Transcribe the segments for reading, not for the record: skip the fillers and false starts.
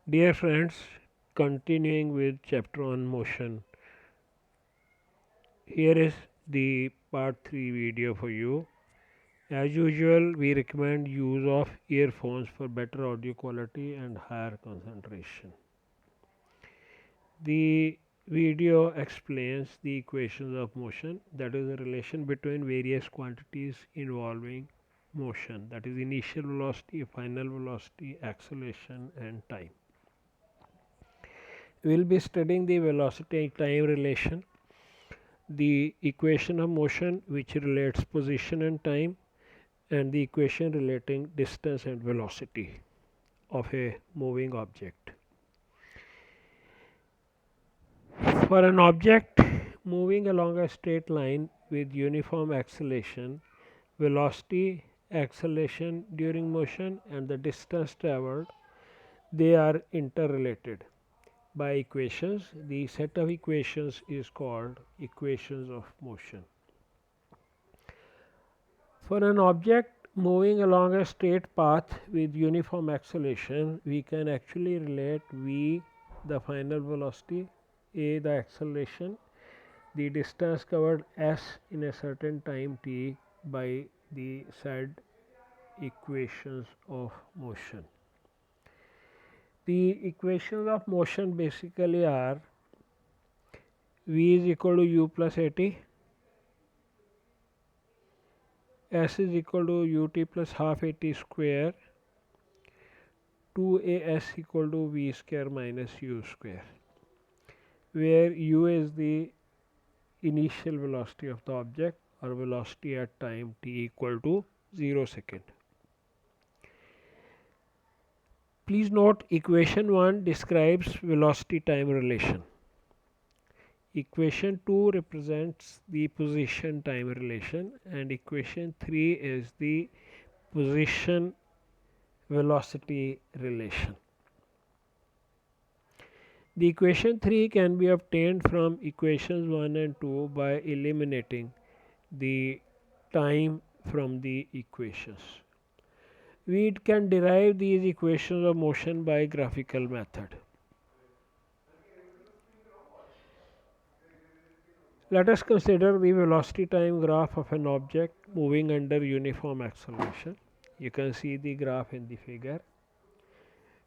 Dear friends, continuing with chapter on motion, here is the part 3 video for you. As usual, we recommend use of earphones for better audio quality and higher concentration. The video explains the equations of motion, that is the relation between various quantities involving motion, that is initial velocity, final velocity, acceleration and time. We will be studying the velocity time relation, the equation of motion which relates position and time, and the equation relating distance and velocity of a moving object. For an object moving along a straight line with uniform acceleration, velocity, acceleration during motion and the distance traveled, they are interrelated by equations. The set of equations is called equations of motion. For an object moving along a straight path with uniform acceleration, we can actually relate v, the final velocity, a, the acceleration, the distance covered s in a certain time t by the said equations of motion. The equations of motion basically are v is equal to u plus at, s is equal to ut plus half at square, 2as equal to v square minus u square, where u is the initial velocity of the object or velocity at time t equal to 0 second. Please note equation 1 describes velocity time relation. Equation 2 represents the position time relation and equation 3 is the position velocity relation. The equation 3 can be obtained from equations 1 and 2 by eliminating the time from the equations. We can derive these equations of motion by graphical method. Let us consider the velocity time graph of an object moving under uniform acceleration. You can see the graph in the figure.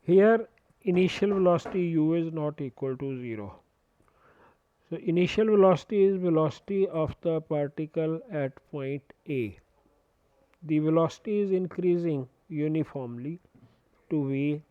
Here initial velocity u is not equal to 0. So initial velocity is velocity of the particle at point A. The velocity is increasing uniformly to v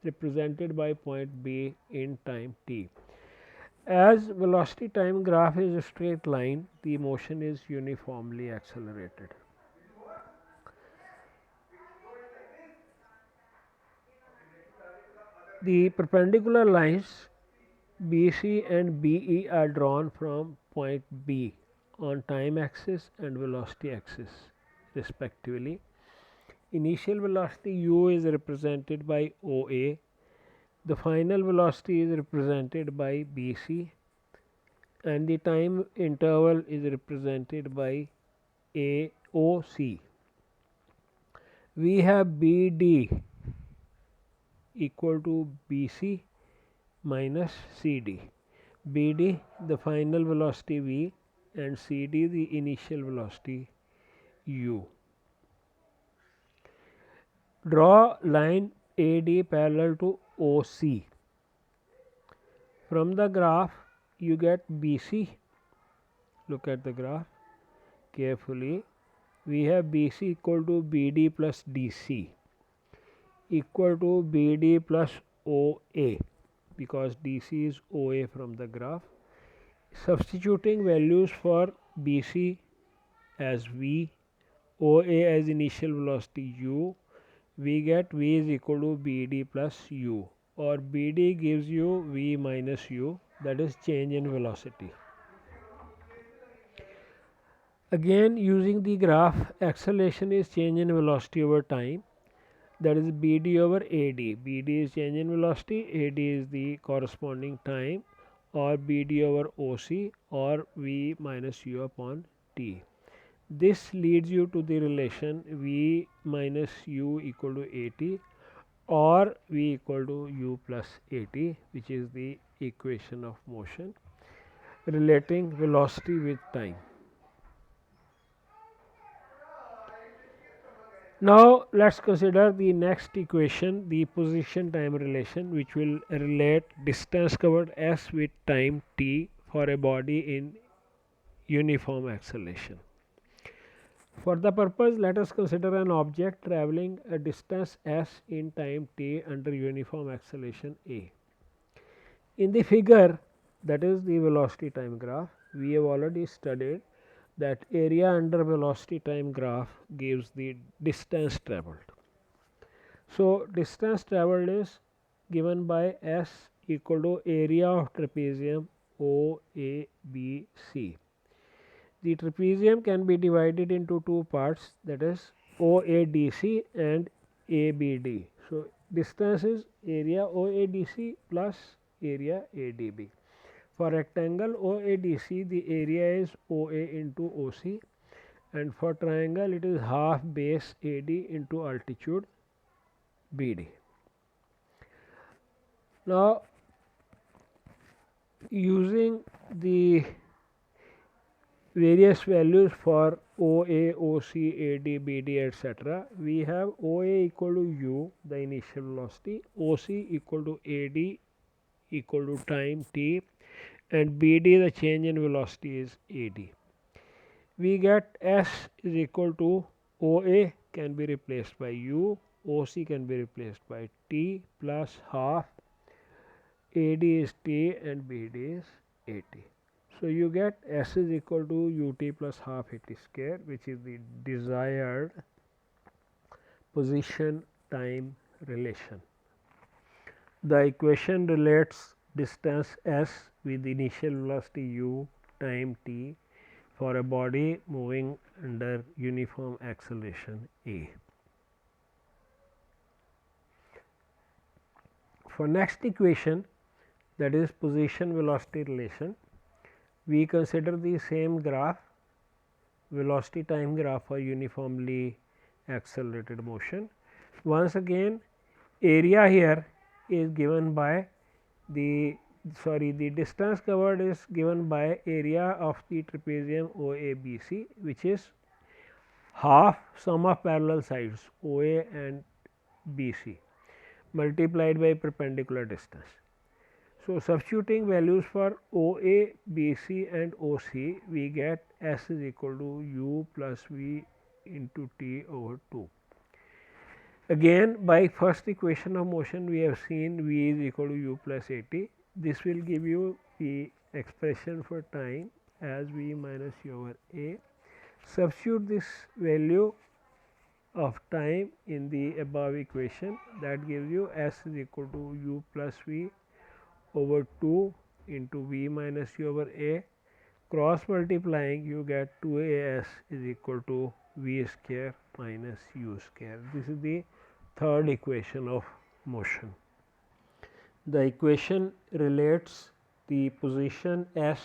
represented by point B in time t. As velocity time graph is a straight line, the motion is uniformly accelerated. The perpendicular lines BC and BE are drawn from point B on time axis and velocity axis respectively. Initial velocity u is represented by OA, the final velocity is represented by BC, and the time interval is represented by AOC. We have BD equal to BC minus CD. BD the final velocity v and CD the initial velocity u. Draw line AD parallel to OC. From the graph you get BC. Look at the graph carefully. We have BC equal to BD plus DC equal to BD plus OA, because DC is OA from the graph. Substituting values for BC as v, OA as initial velocity u, we get v is equal to BD plus u, or BD gives you v minus u, that is change in velocity. Again using the graph, acceleration is change in velocity over time, that is BD over AD. BD is change in velocity, AD is the corresponding time, or BD over OC, or v minus u upon t. This leads you to the relation v minus u equal to AT, or v equal to u plus at, which is the equation of motion relating velocity with time. Now let us consider the next equation, the position time relation, which will relate distance covered s with time t for a body in uniform acceleration. For the purpose, let us consider an object travelling a distance s in time t under uniform acceleration a. In the figure, that is the velocity time graph, we have already studied that area under velocity time graph gives the distance travelled. So, distance travelled is given by S equal to area of trapezium OABC. The trapezium can be divided into two parts, that is OADC and ABD. So, distance is area OADC plus area ADB. For rectangle OADC, the area is OA into OC, and for triangle it is half base AD into altitude BD. Now, using the various values for OA, OC, AD, BD, etc., we have OA equal to u, the initial velocity, OC equal to AD equal to time t, and BD, the change in velocity, is AD. We get S is equal to OA can be replaced by u, OC can be replaced by t plus half, AD is t and BD is AT. So, you get S is equal to ut plus half at square, which is the desired position time relation. The equation relates distance s with initial velocity u time t for a body moving under uniform acceleration a. For next equation, that is position velocity relation, we consider the same graph, velocity time graph for uniformly accelerated motion. Once again, area here is given by the distance covered is given by area of the trapezium OABC, which is half sum of parallel sides OA and BC multiplied by perpendicular distance. So, substituting values for OA, BC and OC, we get S is equal to u plus v into t over 2. Again, by first equation of motion, we have seen v is equal to u plus at. This will give you the expression for time as v minus u over a. Substitute this value of time in the above equation, that gives you S is equal to u plus v over 2 into v minus u over a. Cross multiplying, you get 2as is equal to v square minus u square. This is the third equation of motion. The equation relates the position s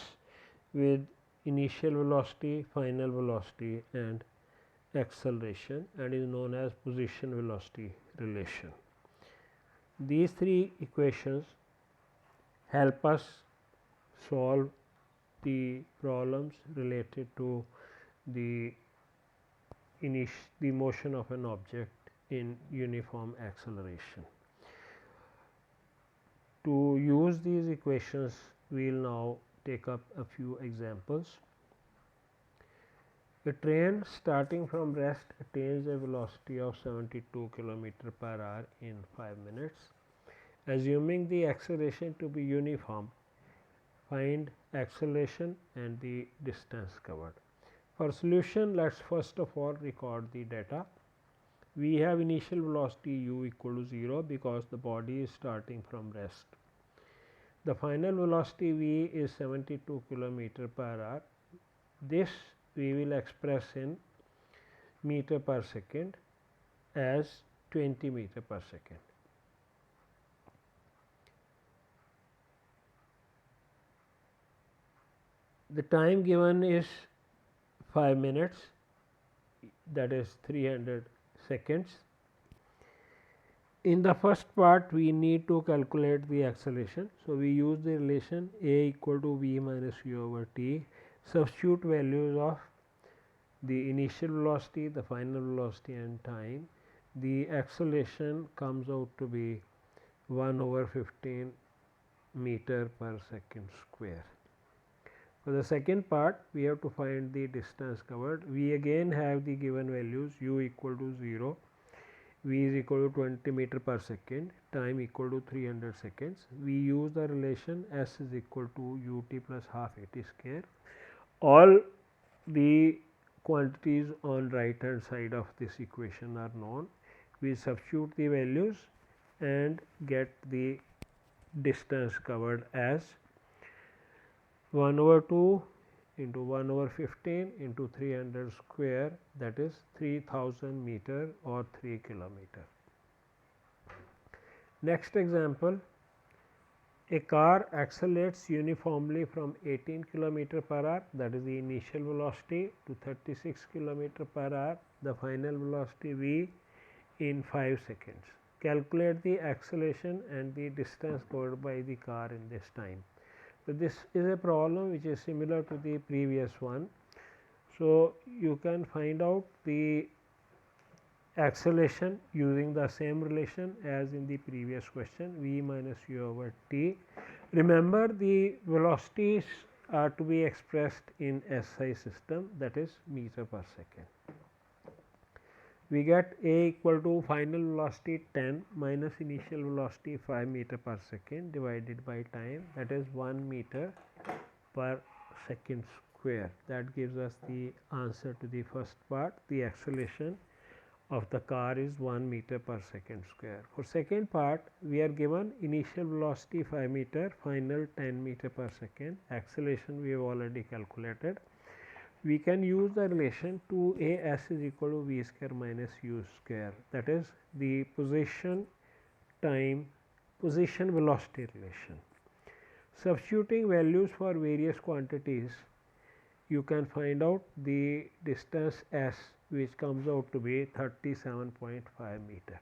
with initial velocity, final velocity and acceleration, and is known as position velocity relation. These three equations help us solve the problems related to the motion of an object in uniform acceleration. To use these equations, we will now take up a few examples. A train starting from rest attains a velocity of 72 km per hour in 5 minutes. Assuming the acceleration to be uniform, find acceleration and the distance covered. For solution, let us first of all record the data. We have initial velocity u equal to 0 because the body is starting from rest. The final velocity v is 72 km per hour. This we will express in meter per second as 20 meter per second. The time given is 5 minutes, that is 300 seconds. in the first part we need to calculate the acceleration. So, we use the relation A equal to V minus U over T, substitute values of the initial velocity, the final velocity and time. The acceleration comes out to be 1 over 15 meter per second square. For the second part, we have to find the distance covered. We again have the given values u equal to 0, v is equal to 20 meter per second, time equal to 300 seconds. We use the relation s is equal to ut plus half at square. All the quantities on right hand side of this equation are known. We substitute the values and get the distance covered as 1 over 2 into 1 over 15 into 300 square, that is 3000 meter or 3 kilometer. Next example, a car accelerates uniformly from 18 km per hour, that is the initial velocity, to 36 km per hour, the final velocity v, in 5 seconds. Calculate the acceleration and the distance covered by the car in this time. So, this is a problem which is similar to the previous one. So, you can find out the acceleration using the same relation as in the previous question, v minus u over t. Remember, the velocities are to be expressed in SI system, that is meter per second. We get A equal to final velocity 10 minus initial velocity 5 meter per second divided by time, that is 1 meter per second square. That gives us the answer to the first part. The acceleration of the car is 1 meter per second square. For second part, we are given initial velocity 5 meter, final 10 meter per second. Acceleration we have already calculated. We can use the relation 2as is equal to v square minus u square, that is the position velocity relation. Substituting values for various quantities, you can find out the distance s, which comes out to be 37.5 meter.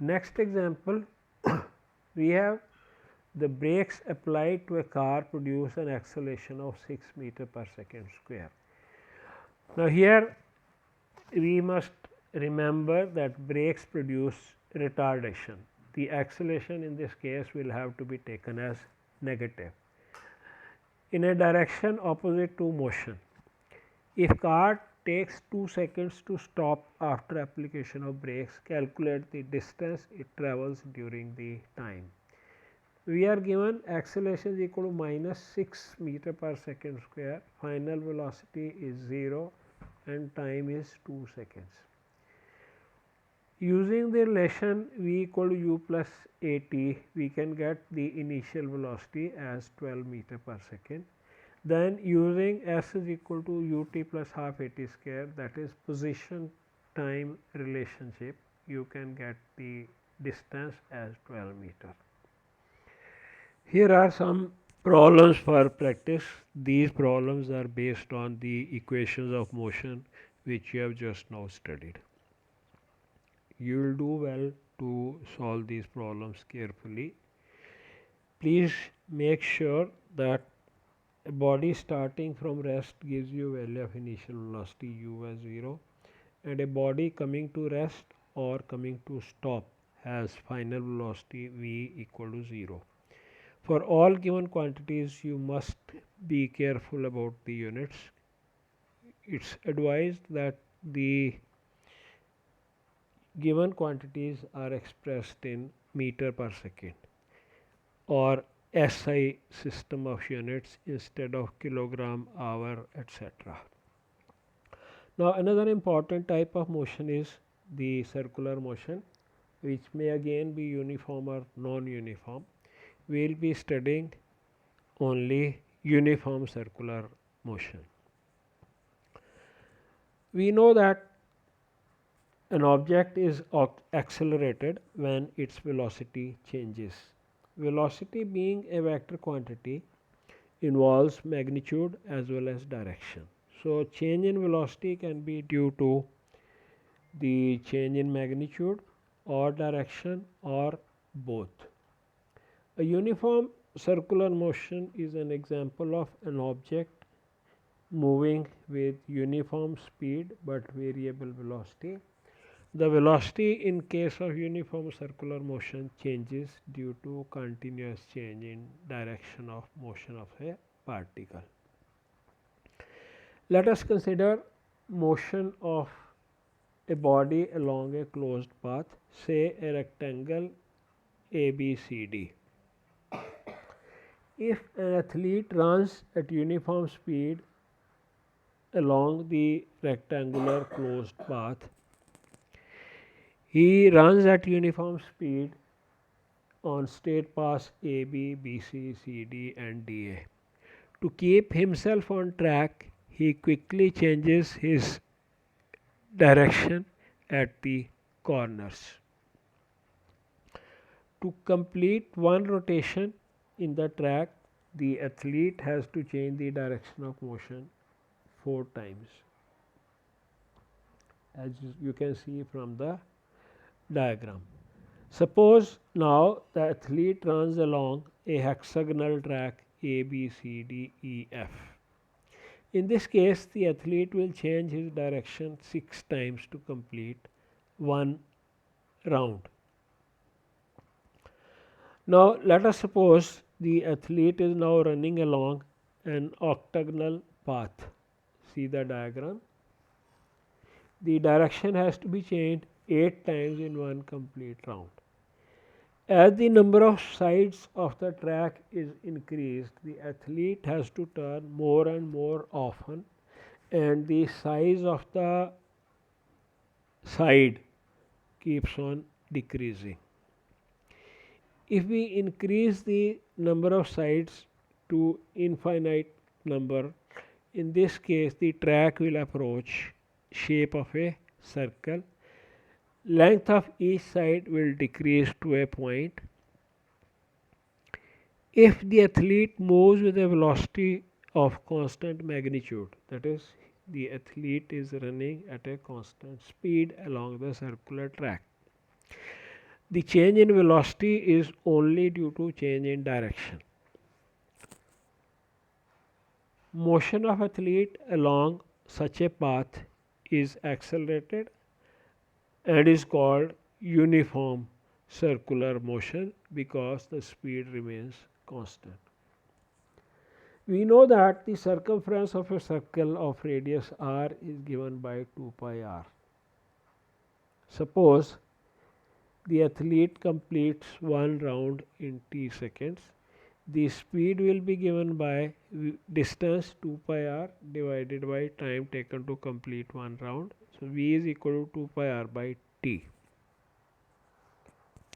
Next example, we have the brakes applied to a car produce an acceleration of 6 meter per second square. Now, here we must remember that brakes produce retardation. The acceleration in this case will have to be taken as negative in a direction opposite to motion. If car takes 2 seconds to stop after application of brakes, calculate the distance it travels during the time. We are given acceleration is equal to minus 6 meter per second square, final velocity is 0 and time is 2 seconds. Using the relation v equal to u plus at, we can get the initial velocity as 12 meter per second. Then using s is equal to ut plus half at square, that is position time relationship, you can get the distance as 12 meter. Here are some problems for practice. These problems are based on the equations of motion which you have just now studied. You will do well to solve these problems carefully. Please make sure that a body starting from rest gives you value of initial velocity u as 0 and a body coming to rest or coming to stop has final velocity v equal to 0. For all given quantities, you must be careful about the units. It's advised that the given quantities are expressed in meter per second or SI system of units instead of kilogram, hour, etc. Now, another important type of motion is the circular motion, which may again be uniform or non-uniform. We will be studying only uniform circular motion. We know that an object is accelerated when its velocity changes. Velocity being a vector quantity involves magnitude as well as direction. So, change in velocity can be due to the change in magnitude or direction or both. A uniform circular motion is an example of an object moving with uniform speed but variable velocity. The velocity in case of uniform circular motion changes due to continuous change in direction of motion of a particle. Let us consider motion of a body along a closed path, say a rectangle ABCD. If an athlete runs at uniform speed along the rectangular closed path, he runs at uniform speed on straight paths AB, BC, CD and DA. To keep himself on track, he quickly changes his direction at the corners. To complete one rotation in the track, the athlete has to change the direction of motion 4 times, as you can see from the diagram. Suppose now the athlete runs along a hexagonal track A, B, C, D, E, F. In this case, the athlete will change his direction 6 times to complete one round. Now, let us suppose the athlete is now running along an octagonal path. See the diagram. The direction has to be changed 8 times in one complete round. As the number of sides of the track is increased, the athlete has to turn more and more often, and the size of the side keeps on decreasing. If we increase the number of sides to infinite number, in this case the track will approach shape of a circle. Length of each side will decrease to a point. If the athlete moves with a velocity of constant magnitude, that is, the athlete is running at a constant speed along the circular track, the change in velocity is only due to change in direction. Motion of athlete along such a path is accelerated and is called uniform circular motion because the speed remains constant. We know that the circumference of a circle of radius r is given by 2 pi r. Suppose the athlete completes one round in t seconds. The speed will be given by distance 2 pi r divided by time taken to complete one round. So, v is equal to 2 pi r by t.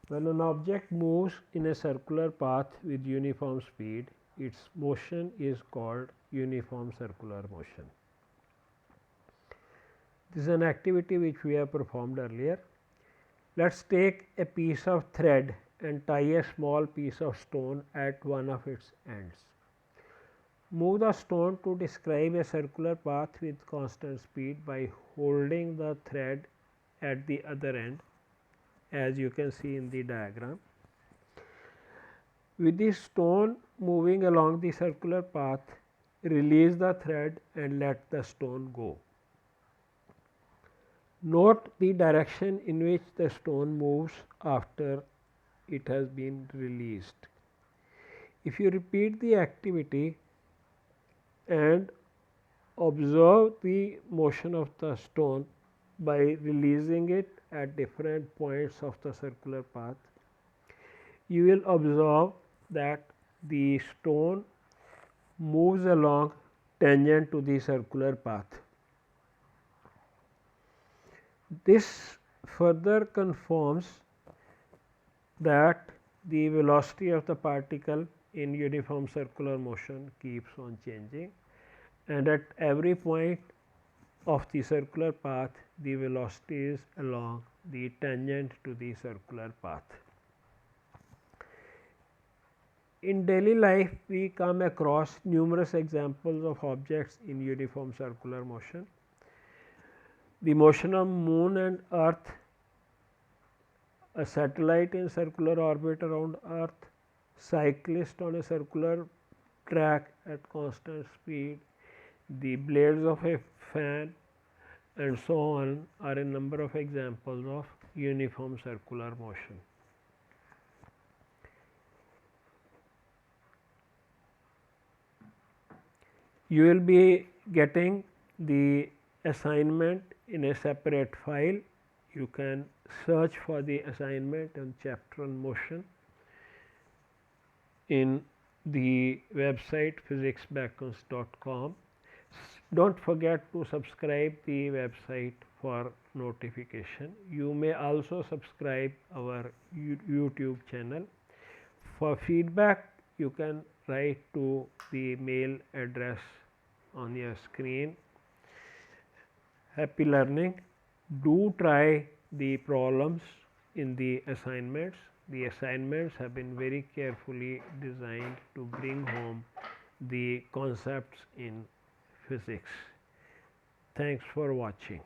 When an object moves in a circular path with uniform speed, its motion is called uniform circular motion. This is an activity which we have performed earlier. Let us take a piece of thread and tie a small piece of stone at one of its ends. Move the stone to describe a circular path with constant speed by holding the thread at the other end, as you can see in the diagram. With the stone moving along the circular path, release the thread and let the stone go. Note the direction in which the stone moves after it has been released. If you repeat the activity and observe the motion of the stone by releasing it at different points of the circular path, you will observe that the stone moves along tangent to the circular path. This further confirms that the velocity of the particle in uniform circular motion keeps on changing, and at every point of the circular path the velocity is along the tangent to the circular path. In daily life, we come across numerous examples of objects in uniform circular motion. The motion of moon and earth a satellite in circular orbit around Earth, cyclist on a circular track at constant speed, the blades of a fan, and so on are a number of examples of uniform circular motion. You will be getting the assignment in a separate file. You can search for the assignment and chapter on motion in the website physicsbackons.com. Don't forget to subscribe the website for notification. You may also subscribe our YouTube channel. For feedback, you can write to the mail address on your screen. Happy learning. Do try the problems in the assignments. The assignments have been very carefully designed to bring home the concepts in physics. Thanks for watching.